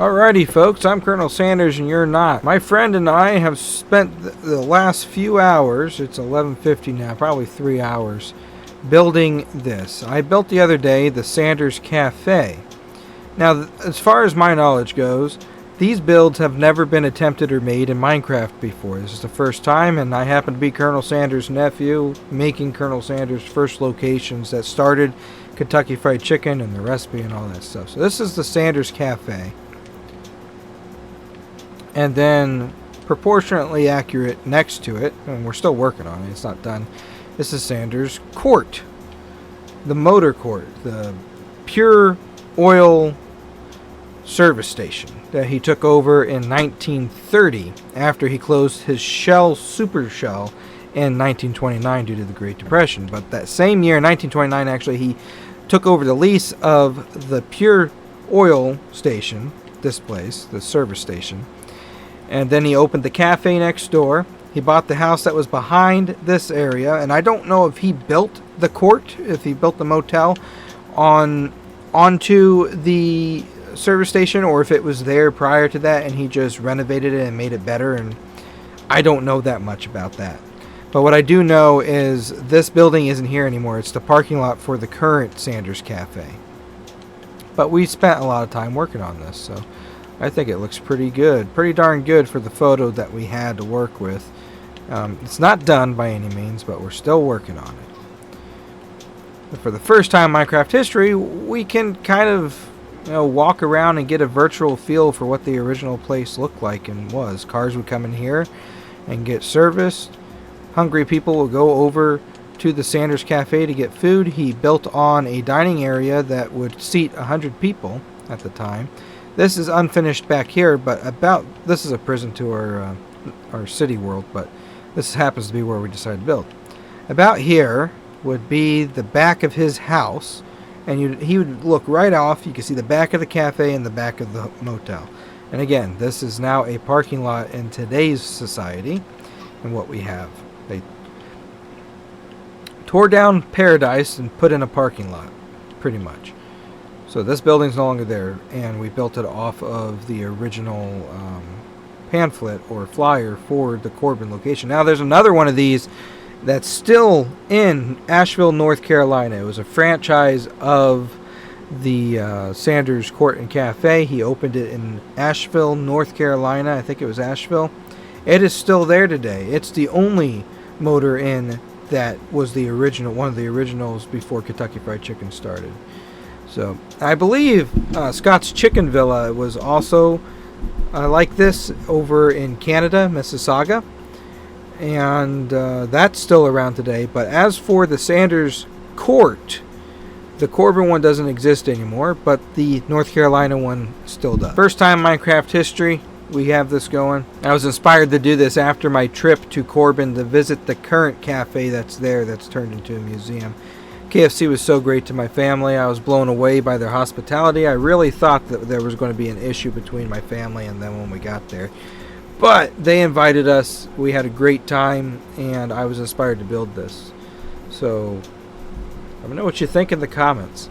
Alrighty folks, I'm Colonel Sanders and you're not. My friend and I have spent the last few hours, it's 11:50 now, probably 3 hours, building this. I built the other day the Sanders Cafe. Now, as far as my knowledge goes, these builds have never been attempted or made in Minecraft before. This is the first time, and I happen to be Colonel Sanders' nephew, making Colonel Sanders' first locations that started Kentucky Fried Chicken and the recipe and all that stuff. So this is the Sanders Cafe. And then proportionately accurate next to it, and we're still working on it, it's not done, this is Sanders Court, the motor court, the pure oil service station that he took over in 1930 after he closed his Shell Super Shell in 1929 due to the Great Depression. But that same year, 1929, actually, he took over the lease of the pure oil station, this place, the service station. And then he opened the cafe next door. He bought the house that was behind this area. And I don't know if he built the court, if he built the motel onto the service station, or if it was there prior to that and he just renovated it and made it better. And I don't know that much about that. But what I do know is this building isn't here anymore. It's the parking lot for the current Sanders Cafe. But we spent a lot of time working on this, so I think it looks pretty good. Pretty darn good for the photo that we had to work with. It's not done by any means, but we're still working on it. But for the first time in Minecraft history, we can kind of walk around and get a virtual feel for what the original place looked like and was. Cars would come in here and get serviced. Hungry people would go over to the Sanders Cafe to get food. He built on a dining area that would seat 100 people at the time. This is unfinished back here, but this is a prison to our city world, but this happens to be where we decided to build. About here would be the back of his house, and he would look right off. You can see the back of the cafe and the back of the motel. And again, this is now a parking lot in today's society, and what we have. They tore down Paradise and put in a parking lot, pretty much. So this building's no longer there, and we built it off of the original pamphlet or flyer for the Corbin location. Now there's another one of these that's still in Asheville, North Carolina. It was a franchise of the Sanders Court and Cafe. He opened it in Asheville, North Carolina. I think it was Asheville. It is still there today. It's the only motor inn that was the original, one of the originals before Kentucky Fried Chicken started. So I believe Scott's Chicken Villa was also like this over in Canada, Mississauga, and that's still around today. But as for the Sanders Court, the Corbin one doesn't exist anymore, but the North Carolina one still does. First time in Minecraft history we have this going. I was inspired to do this after my trip to Corbin to visit the current cafe that's there, that's turned into a museum. KFC was so great to my family. I was blown away by their hospitality. I really thought that there was going to be an issue between my family and them when we got there. But they invited us. We had a great time, and I was inspired to build this. So let me know what you think in the comments.